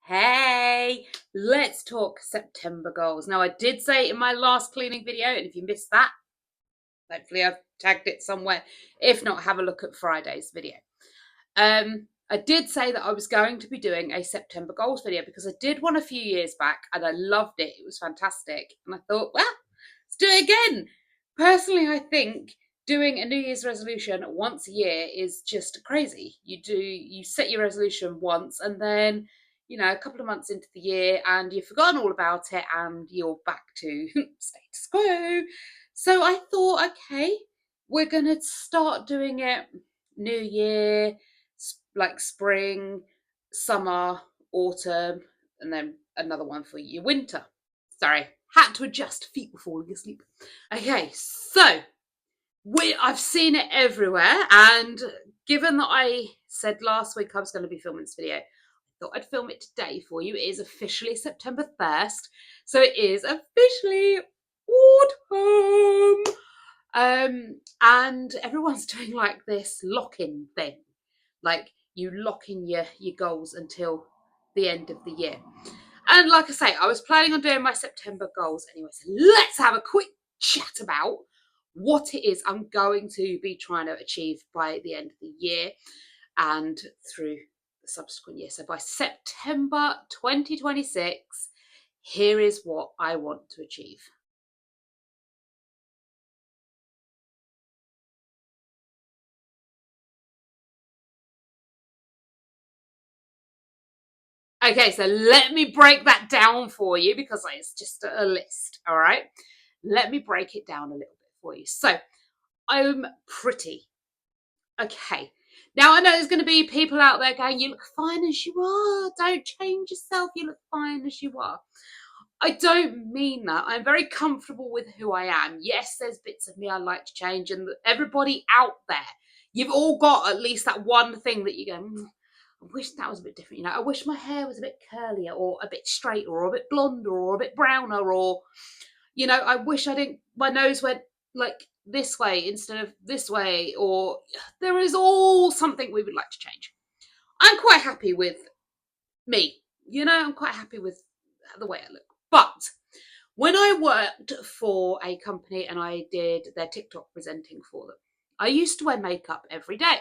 Hey, let's talk September goals. Now, I did say it in my last cleaning video, and if you missed that, hopefully I've tagged it somewhere. If not, have a look at Friday's video. I did say that I was going to be doing a September goals video because I did one a few years back and I loved it. It was fantastic. And I thought, well, let's do it again. Personally, I think doing a New Year's resolution once a year is just crazy. You set your resolution once and then, a couple of months into the year and you've forgotten all about it and you're back to status quo. So I thought, okay, we're going to start doing it New Year, like spring, summer, autumn, and then another one for your winter. Sorry, had to adjust, feet were falling asleep. Okay, so I've seen it everywhere, and given that I said last week I was going to be filming this video, I thought I'd film it today for you. It is officially September 1st, so it is officially autumn. And everyone's doing like this lock-in thing, like you lock in your goals until the end of the year. And like I say, I was planning on doing my September goals anyway, so let's have a quick chat about what it is I'm going to be trying to achieve by the end of the year and through the subsequent year. So by September 2026, here is what I want to achieve. Okay, so let me break that down for you because it's just a list, all right? Let me break it down a little bit for you. So, I'm pretty. Okay. Now, I know there's going to be people out there going, you look fine as you are. Don't change yourself. You look fine as you are. I don't mean that. I'm very comfortable with who I am. Yes, there's bits of me I like to change, and everybody out there, you've all got at least that one thing that you go, I wish that was a bit different. I wish my hair was a bit curlier or a bit straighter or a bit blonder or a bit browner or, I wish my nose went like this way instead of this way, or there is all something we would like to change. I'm quite happy with me. I'm quite happy with the way I look. But when I worked for a company and I did their TikTok presenting for them, I used to wear makeup every day.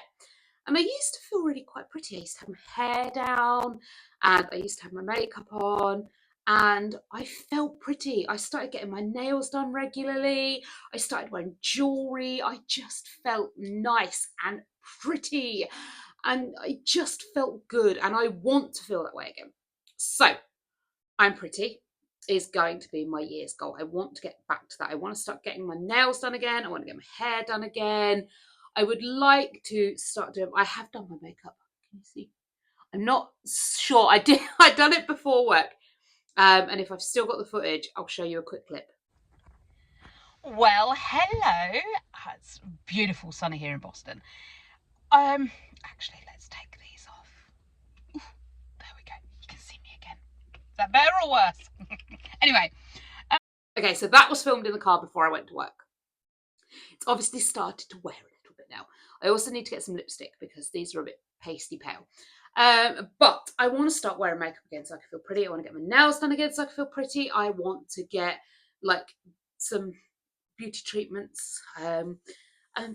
And I used to feel really quite pretty. I used to have my hair down and I used to have my makeup on and I felt pretty. I started getting my nails done regularly. I started wearing jewelry. I just felt nice and pretty and I just felt good and I want to feel that way again. So I'm pretty is going to be my year's goal. I want to get back to that. I want to start getting my nails done again. I want to get my hair done again. I would like to start doing, I have done my makeup. Can you see? I'm not sure. I've done it before work. And if I've still got the footage, I'll show you a quick clip. Well, hello. It's beautiful sunny here in Boston. Actually, let's take these off. There we go. You can see me again. Is that better or worse? Anyway. Okay, so that was filmed in the car before I went to work. It's obviously started to wear a little bit now. I also need to get some lipstick because these are a bit pasty pale. But I want to start wearing makeup again so I can feel pretty. I want to get my nails done again so I can feel pretty. I want to get like some beauty treatments and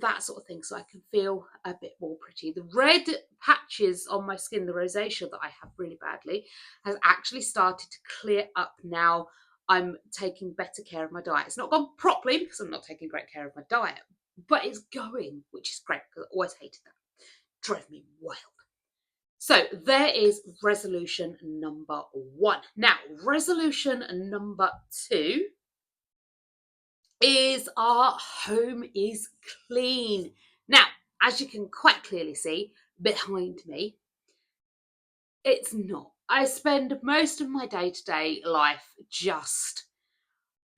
that sort of thing so I can feel a bit more pretty. The red patches on my skin, the rosacea that I have really badly, has actually started to clear up now. I'm taking better care of my diet. It's not gone properly because I'm not taking great care of my diet, but it's going, which is great because I always hated that. Drove me wild. So there is resolution number 1. Now, resolution number 2 is our home is clean. Now, as you can quite clearly see behind me, it's not. I spend most of my day-to-day life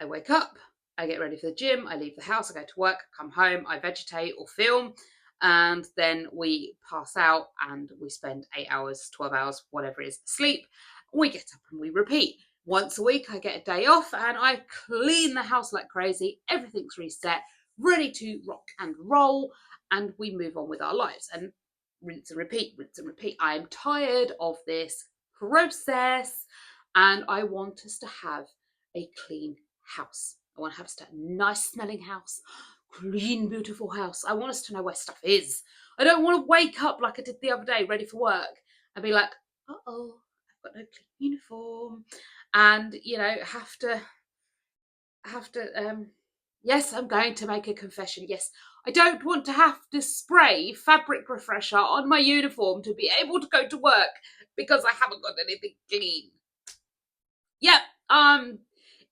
I wake up, I get ready for the gym, I leave the house, I go to work, come home, I vegetate or film, and then we pass out and we spend 8 hours, 12 hours, whatever it is, asleep. We get up and we repeat. Once a week, I get a day off and I clean the house like crazy. Everything's reset, ready to rock and roll, and we move on with our lives. And rinse and repeat, rinse and repeat. I am tired of this process, and I want us to have a clean house. I want to have a nice smelling house, clean, beautiful house. I want us to know where stuff is. I don't want to wake up like I did the other day, ready for work, and be like, uh-oh, I've got no clean uniform, and have to yes, I'm going to make a confession. Yes, I don't want to have to spray fabric refresher on my uniform to be able to go to work because I haven't got anything clean. Yep,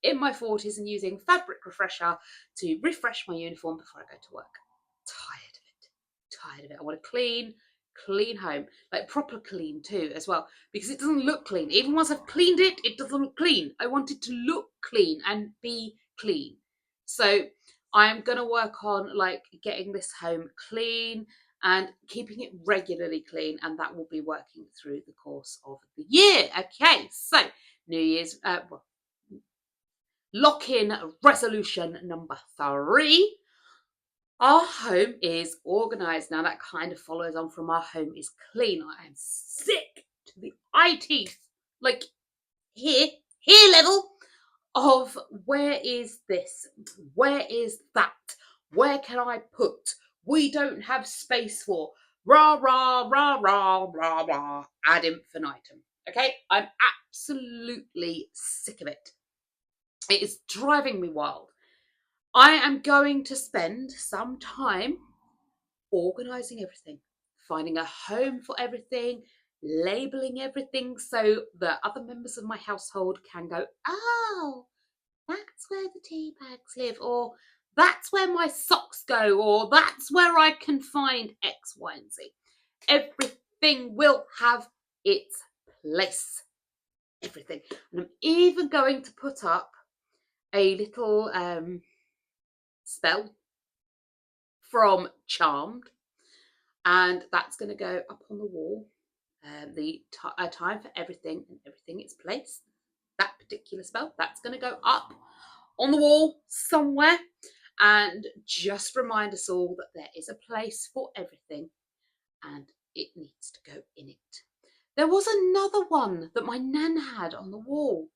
in my 40s and using fabric refresher to refresh my uniform before I go to work. Tired of it. Tired of it. I want a clean home, like proper clean too as well, because it doesn't look clean. Even once I've cleaned it, it doesn't look clean. I want it to look clean and be clean. So I'm going to work on like getting this home clean and keeping it regularly clean, and that will be working through the course of the year. Okay, so New Year's, lock-in resolution number 3. Our home is organised. Now that kind of follows on from our home is clean. I am sick to the eye teeth, like here level of where is this? Where is that? Where can I put? We don't have space for rah, rah, rah, rah, rah, rah, ad infinitum. Okay, I'm absolutely sick of it. It is driving me wild. I am going to spend some time organising everything, finding a home for everything, labelling everything so the other members of my household can go, oh, that's where the tea bags live, or that's where my socks go, or that's where I can find X, Y, and Z. Everything will have its place. Everything. And I'm even going to put up a little spell from Charmed, and that's going to go up on the wall. The time for everything and everything its place. That particular spell, that's going to go up on the wall somewhere, and just remind us all that there is a place for everything and it needs to go in it. There was another one that my nan had on the wall.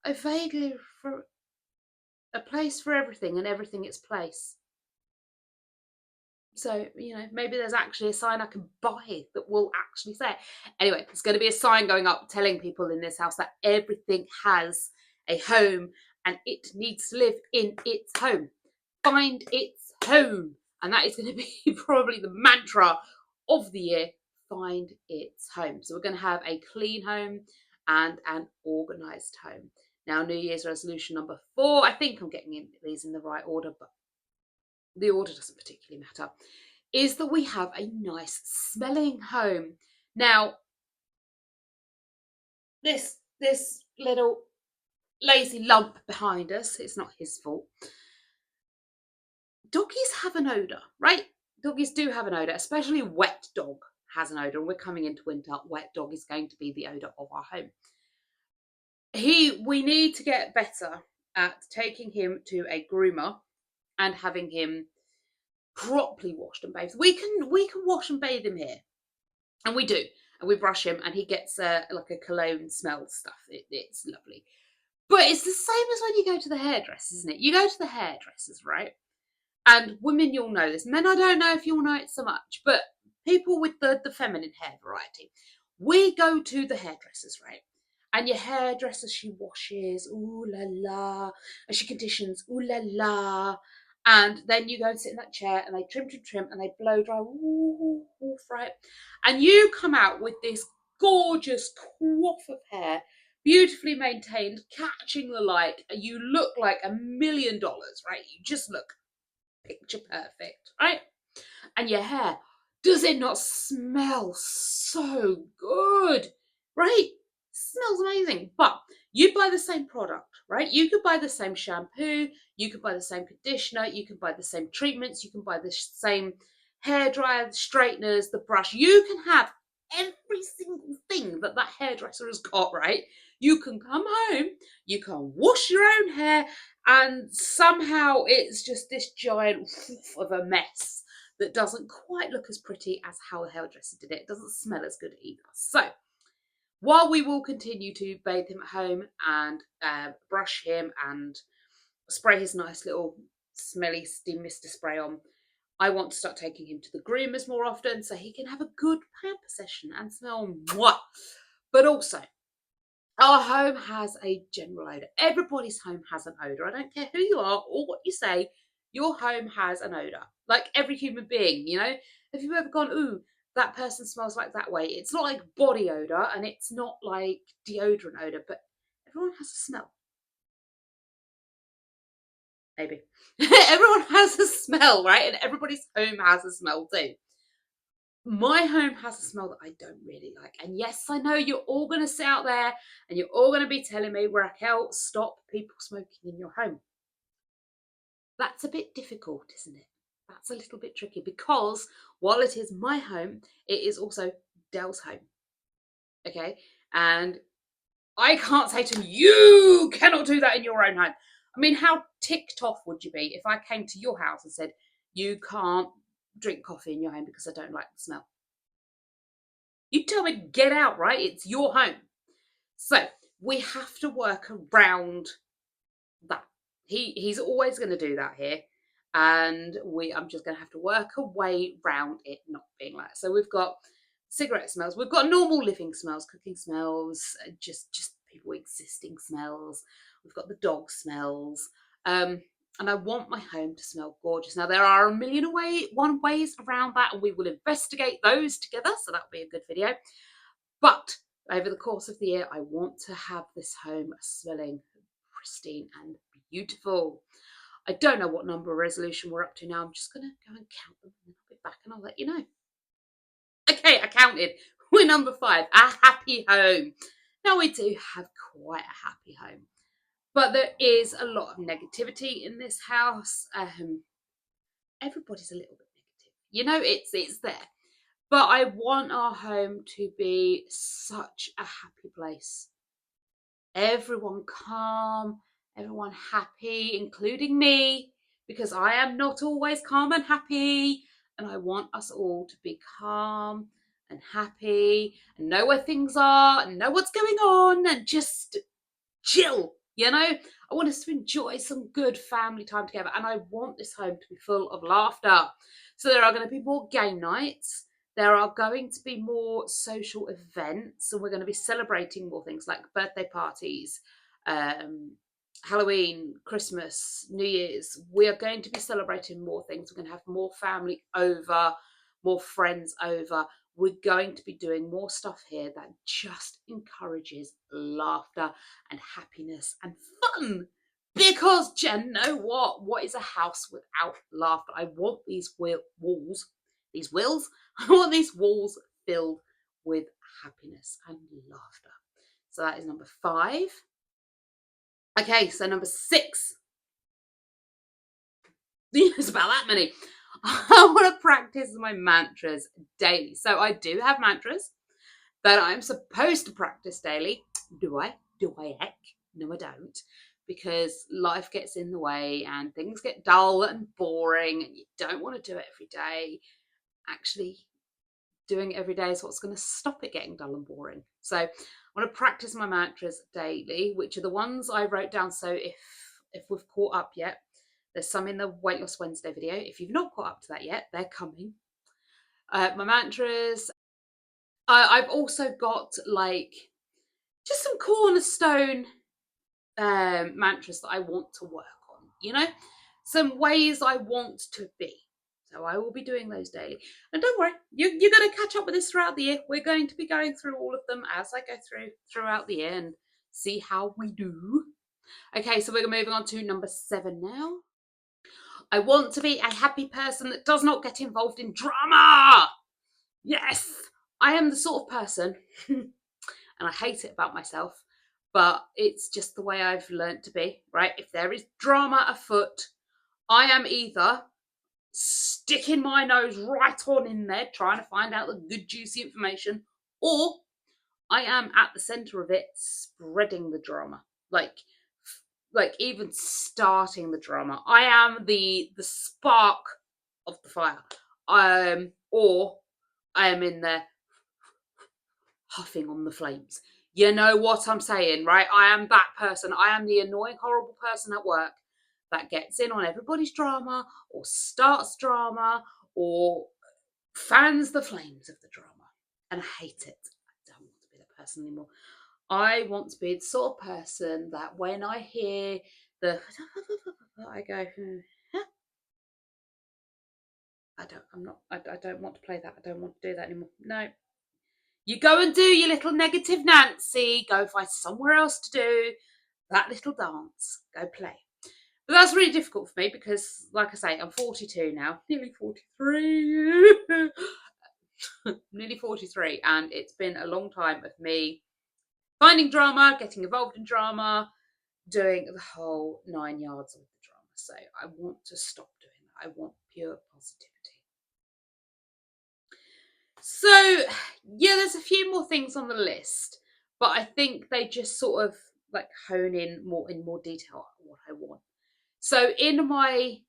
I vaguely for a place for everything and everything its place. So, maybe there's actually a sign I can buy that will actually say it. Anyway, there's going to be a sign going up telling people in this house that everything has a home and it needs to live in its home. Find its home. And that is going to be probably the mantra of the year. Find its home. So we're going to have a clean home and an organised home. Now, New Year's resolution number 4. I think I'm getting these in the right order, but the order doesn't particularly matter, is that we have a nice smelling home. Now, this little lazy lump behind us, it's not his fault. Doggies have an odour, right? Doggies do have an odour, especially wet dog has an odour. And we're coming into winter, wet dog is going to be the odour of our home. We need to get better at taking him to a groomer and having him properly washed and bathed. We can wash and bathe him here, and we do, and we brush him, and he gets like a cologne smell stuff. It's lovely, but it's the same as when you go to the hairdressers, isn't it? You go to the hairdressers, right? And women, you'll know this. Men, I don't know if you'll know it so much, but people with the feminine hair variety, we go to the hairdressers, right? And your hairdresser, she washes, ooh la la, and she conditions, ooh la la. And then you go and sit in that chair and they trim, and they blow dry, ooh, right? And you come out with this gorgeous coif of hair, beautifully maintained, catching the light. You look like $1 million, right? You just look picture perfect, right? And your hair, does it not smell so good, right? Smells amazing. But you buy the same product, right? You could buy the same shampoo, you could buy the same conditioner, you can buy the same treatments, you can buy the same hairdryer, the straighteners, the brush. You can have every single thing that hairdresser has got, right? You can come home, you can wash your own hair, and somehow it's just this giant of a mess that doesn't quite look as pretty as how a hairdresser did it. It doesn't smell as good either. So While we will continue to bathe him at home and brush him and spray his nice little smelly steam mister spray on, I want to start taking him to the groomers more often so he can have a good pamper session and smell mwah. But also, our home has a general odour. Everybody's home has an odour. I don't care who you are or what you say, your home has an odour. Like every human being, you know? Have you ever gone, ooh, that person smells like that way? It's not like body odour and it's not like deodorant odour, but everyone has a smell. Maybe. Everyone has a smell, right? And everybody's home has a smell too. My home has a smell that I don't really like. And yes, I know you're all going to sit out there and you're all going to be telling me, Raquel, stop people smoking in your home. That's a bit difficult, isn't it? That's a little bit tricky because while it is my home, it is also Dell's home. Okay? And I can't say to him, you cannot do that in your own home. I mean, how ticked off would you be if I came to your house and said, you can't drink coffee in your home because I don't like the smell? You'd tell me to get out, right? It's your home. So we have to work around that. He's always going to do that here. And I'm just going to have to work a way around it not being like that. So we've got cigarette smells. We've got normal living smells, cooking smells, just people existing smells. We've got the dog smells. And I want my home to smell gorgeous. Now, there are a million one ways around that, and we will investigate those together. So that'll be a good video. But over the course of the year, I want to have this home smelling pristine and beautiful. I don't know what number resolution we're up to now. I'm just going to go and count them and I'll be back and I'll let you know. Okay, I counted. We're number 5, a happy home. Now, we do have quite a happy home, but there is a lot of negativity in this house. Everybody's a little bit negative. You know, it's there. But I want our home to be such a happy place. Everyone calm, everyone happy, including me, because I am not always calm and happy. And I want us all to be calm and happy and know where things are and know what's going on and just chill, you know? I want us to enjoy some good family time together. And I want this home to be full of laughter. So there are going to be more game nights. There are going to be more social events, and we're going to be celebrating more things like birthday parties, Halloween, Christmas, New Year's. We are going to be celebrating more things. We're going to have more family over, more friends over. We're going to be doing more stuff here that just encourages laughter and happiness and fun. Because, Jen, know what? What is a house without laughter? I want these walls, I want these walls filled with happiness and laughter. So that is number 5. Okay, so number 6. There's about that many. I want to practice my mantras daily. So I do have mantras that I'm supposed to practice daily. Do I? Do I heck? No, I don't. Because life gets in the way and things get dull and boring and you don't want to do it every day. Actually, doing it every day is what's going to stop it getting dull and boring. So I want to practice my mantras daily, which are the ones I wrote down. So if we've caught up yet, there's some in the Weight Loss Wednesday video. If you've not caught up to that yet, they're coming. My mantras. I've also got like just some cornerstone mantras that I want to work on, you know, some ways I want to be. So I will be doing those daily. And don't worry, you're going to catch up with this throughout the year. We're going to be going through all of them as I go throughout the year and see how we do. Okay, so we're moving on to number 7 now. I want to be a happy person that does not get involved in drama. Yes, I am the sort of person, and I hate it about myself, but it's just the way I've learned to be, right? If there is drama afoot, I am either sticking my nose right on in there, trying to find out the good, juicy information, or I am at the center of it, spreading the drama, like even starting the drama. I am the spark of the fire, or I am in there huffing on the flames. You know what I'm saying, right? I am that person. I am the annoying, horrible person at work that gets in on everybody's drama or starts drama or fans the flames of the drama. And I hate it. I don't want to be that person anymore. I want to be the sort of person that when I hear the I go, I don't want to play that. I don't want to do that anymore. No. You go and do your little negative Nancy. Go find somewhere else to do that little dance. Go play. But that's really difficult for me because, like I say, I'm 42 now. Nearly 43. Nearly 43. And it's been a long time of me finding drama, getting involved in drama, doing the whole 9 yards of the drama. So I want to stop doing that. I want pure positivity. So, yeah, there's a few more things on the list, but I think they just sort of like hone in more detail what I want. So in my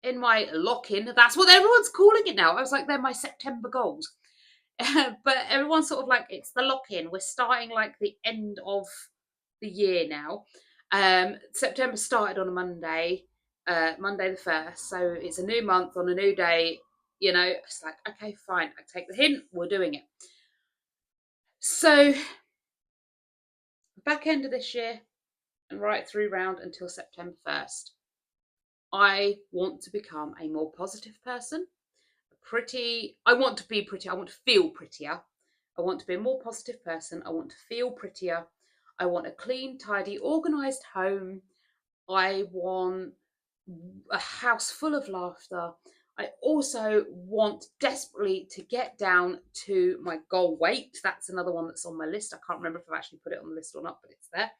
lock-in, that's what everyone's calling it now. I was like, they're my September goals. But everyone's sort of like, it's the lock-in. We're starting like the end of the year now. September started on a Monday, Monday the 1st. So it's a new month on a new day. You know, it's like, okay, fine. I take the hint. We're doing it. So back end of this year and right through round until September 1st, I want to become a more positive person. I want to be pretty. I want to feel prettier. I want to be a more positive person. I want to feel prettier. I want a clean, tidy, organised home. I want a house full of laughter. I also want desperately to get down to my goal weight. That's another one that's on my list. I can't remember if I've actually put it on the list or not, but it's there.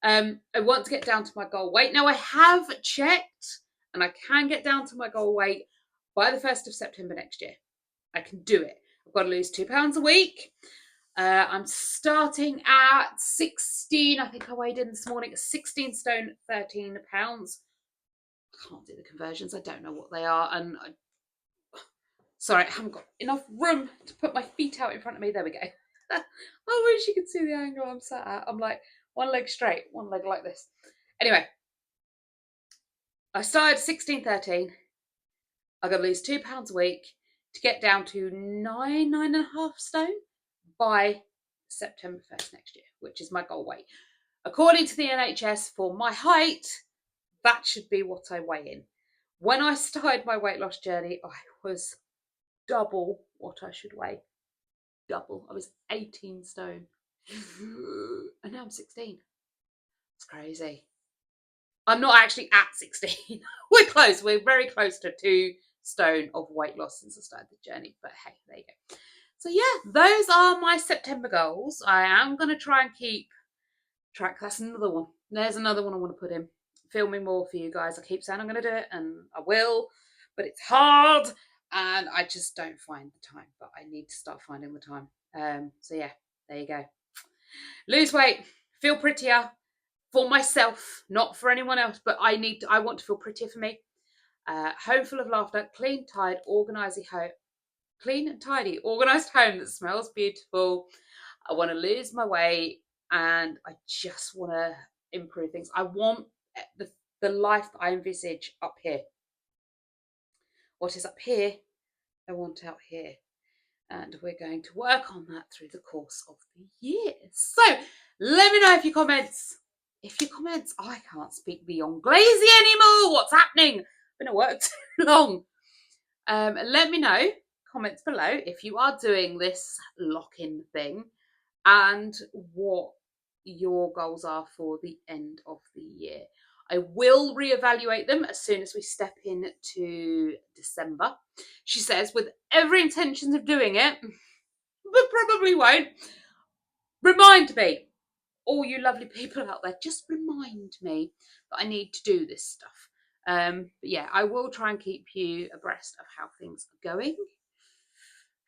I want to get down to my goal weight. Now I have checked and I can get down to my goal weight by the 1st of September next year. I can do it. I've got to lose £2 a week. I'm starting at 16. I think I weighed in this morning at 16 stone, 13 pounds. I can't do the conversions. I don't know what they are. And sorry, I haven't got enough room to put my feet out in front of me. There we go. I wish you could see the angle I'm sat at. I'm like one leg straight, one leg like this. Anyway, I started 16-13. I got to lose £2 a week to get down to 9.5 stone by September 1st next year, which is my goal weight. According to the NHS, for my height, that should be what I weigh in. When I started my weight loss journey, I was double what I should weigh. Double. I was 18 stone. And now I'm 16. It's crazy. I'm not actually at 16. We're close. We're very close to 2 stone of weight loss since I started the journey. But hey, there you go. So yeah, those are my September goals. I am going to try and keep track. That's another one. There's another one I want to put in. Filming more for you guys. I keep saying I'm going to do it, and I will, but it's hard, and I just don't find the time. But I need to start finding the time. So yeah, there you go. Lose weight, feel prettier for myself, not for anyone else. But I want to feel prettier for me. Home full of laughter, clean, tidy, organised home that smells beautiful. I want to lose my weight, and I just want to improve things. I want the life that I envisage up here. What is up here, I want out here. And we're going to work on that through the course of the year. So let me know if your comments, I can't speak the Anglese anymore. What's happening? I've been at work too long. Let me know, comments below, if you are doing this lock-in thing and what your goals are for the end of the year. I will reevaluate them as soon as we step into December. She says, with every intention of doing it, but probably won't. Remind me, all you lovely people out there, just remind me that I need to do this stuff. But yeah, I will try and keep you abreast of how things are going.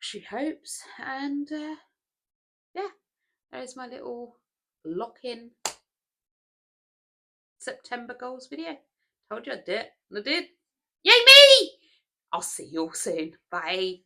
She hopes. And yeah, there's my little lock-in September goals video. Told you I'd do it, and I did. Yay me! I'll see you all soon. Bye.